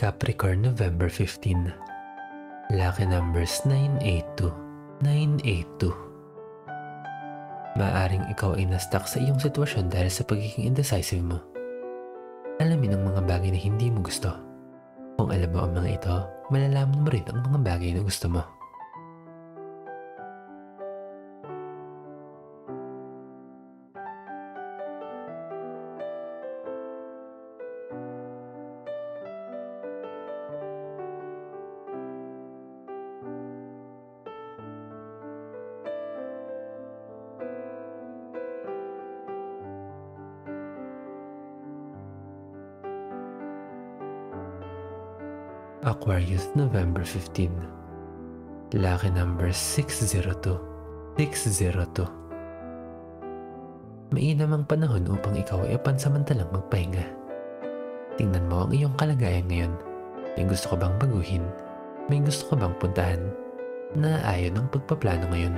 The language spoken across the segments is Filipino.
Capricorn, November 15. Lucky numbers 982. 982. Maaaring ikaw ay na-stuck sa iyong sitwasyon dahil sa pagiging indecisive mo. Alamin ang mga bagay na hindi mo gusto. Kung alam mo ang mga ito, malalaman mo rin ang mga bagay na gusto mo. Aquarius, November 15. Lucky number 602. 602. Mainam ang panahon upang ikaw ay pansamantalang magpahinga. Tingnan mo ang iyong kalagayan ngayon. May gusto ka bang baguhin? May gusto ka bang puntahan? Naaayon ang pagpaplano ngayon.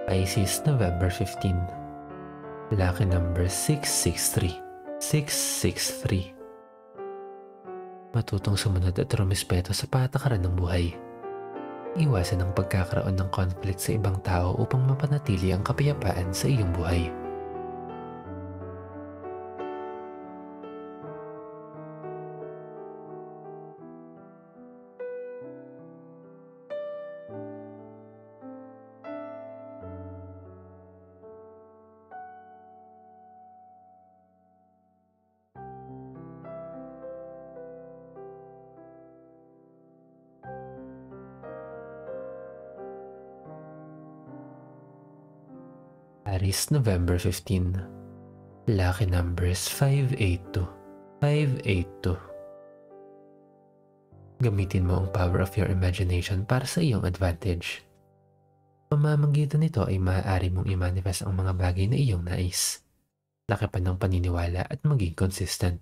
Pisces, November 15. Lucky number 663. 663. Matutong sumunod at rumispeto sa patakaran ng buhay. Iwasan ang pagkakaroon ng conflict sa ibang tao upang mapanatili ang kapayapaan sa iyong buhay. Aries, November 15. Lucky numbers 582. 582. Gamitin mo ang power of your imagination para sa iyong advantage. Pamamagitan nito ay maaari mong i-manifest ang mga bagay na iyong nais. Lakapan ng paniniwala at maging consistent.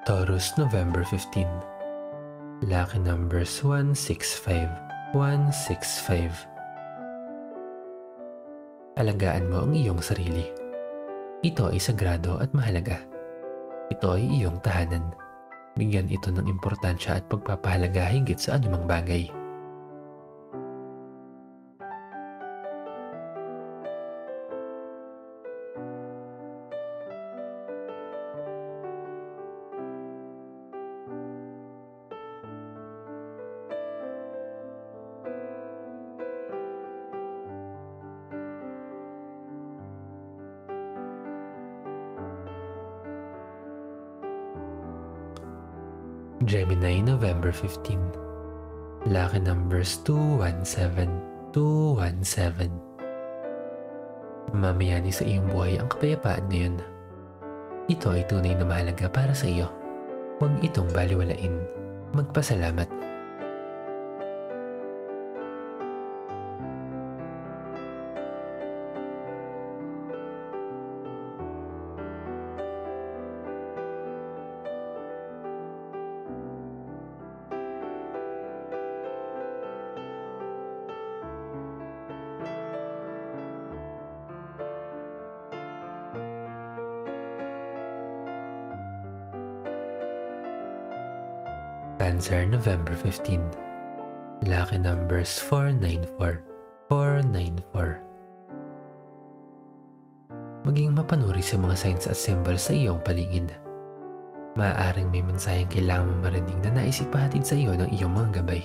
Taurus, November 15. Lucky numbers 165. 165. Alagaan mo ang iyong sarili. Ito ay sagrado at mahalaga. Ito ay iyong tahanan. Bigyan ito ng importansya at pagpapahalaga higit sa anumang bagay. Gemini, November 15. Lucky numbers 217. 217. Mamayani sa iyong buhay ang kapayapaan ngayon. Ito ay tunay na mahalaga para sa iyo. Huwag itong baliwalain. Magpasalamat. Cancer, November 15. Lucky numbers 494. 494. Maging mapanuri sa mga signs at symbols sa iyong paligid. Maaaring may mensaheng kailangan mong marinig na nais ipahatid sa iyo ng iyong mga gabay.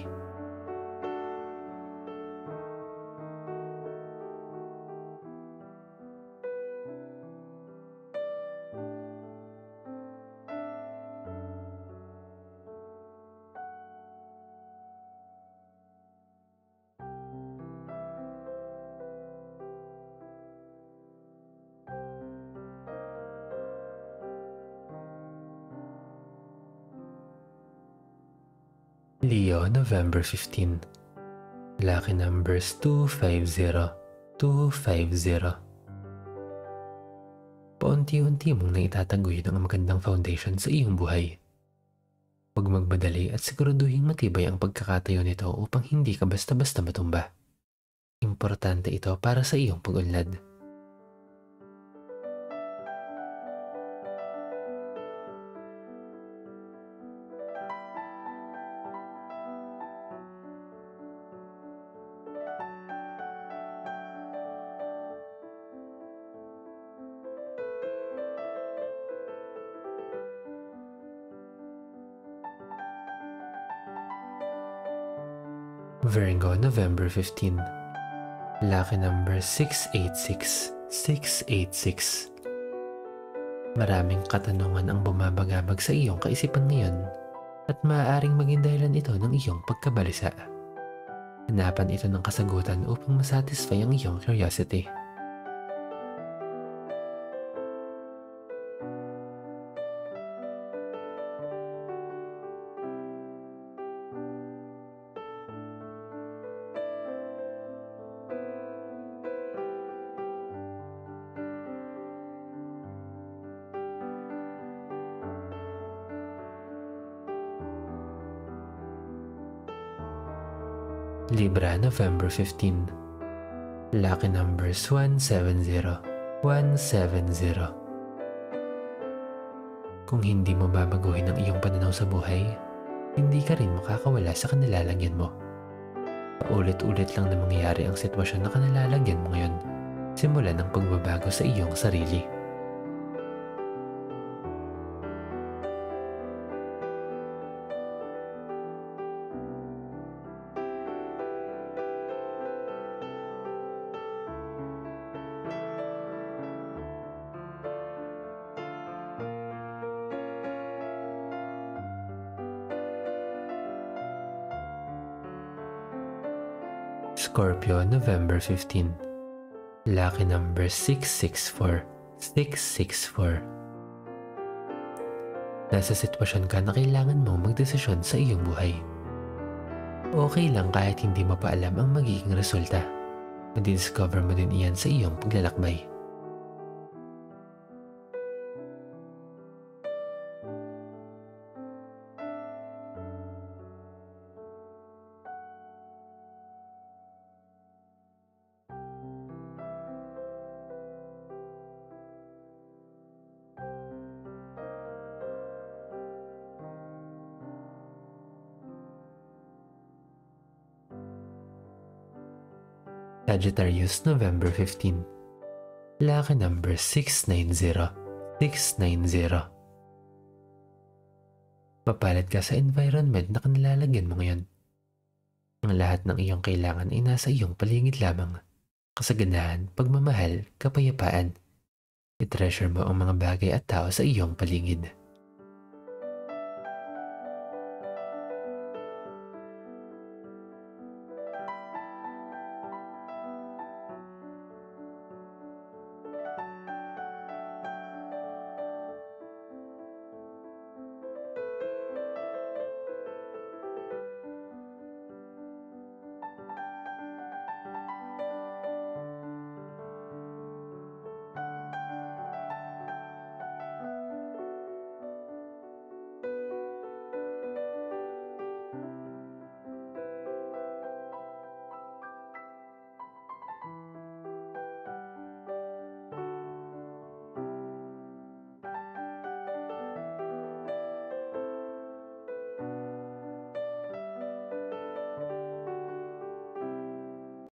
Leo, November 15. Lucky numbers 250, 250. Paunti-unti mong naitataguyod ang magandang foundation sa iyong buhay. Huwag magmadali at siguraduhin matibay ang pagkakatayo nito upang hindi ka basta-basta matumba. Importante ito para sa iyong pag-unlad. Virgo, November 15. Lucky number 686, 686. Maraming katanungan ang bumabagabag sa iyong kaisipan ngayon at maaaring maging dahilan ito ng iyong pagkabalisa. Hanapan ito ng kasagutan upang masatisfy ang iyong curiosity. Libra, November 15. Lucky numbers 170, 170. Kung hindi mo babaguhin ang iyong pananaw sa buhay, hindi ka rin makakawala sa kanilalagyan mo. Paulit-ulit lang na mangyayari ang sitwasyon na kanilalagyan mo ngayon. Simulan ang pagbabago sa iyong sarili. Scorpio, November 15. Lucky number 664, 664. Nasa sitwasyon ka na kailangan mong magdesisyon sa iyong buhay. Okay lang kahit hindi mo pa alam ang magiging resulta. Madidiscover mo din iyan sa iyong paglalakbay. Sagittarius, November 15. Lucky number 690, 690. Mapalat ka sa environment na kanilalagyan mo ngayon. Ang lahat ng iyong kailangan ay nasa iyong paligid lamang. Kasaganahan, pagmamahal, kapayapaan. I-treasure mo ang mga bagay at tao sa iyong paligid.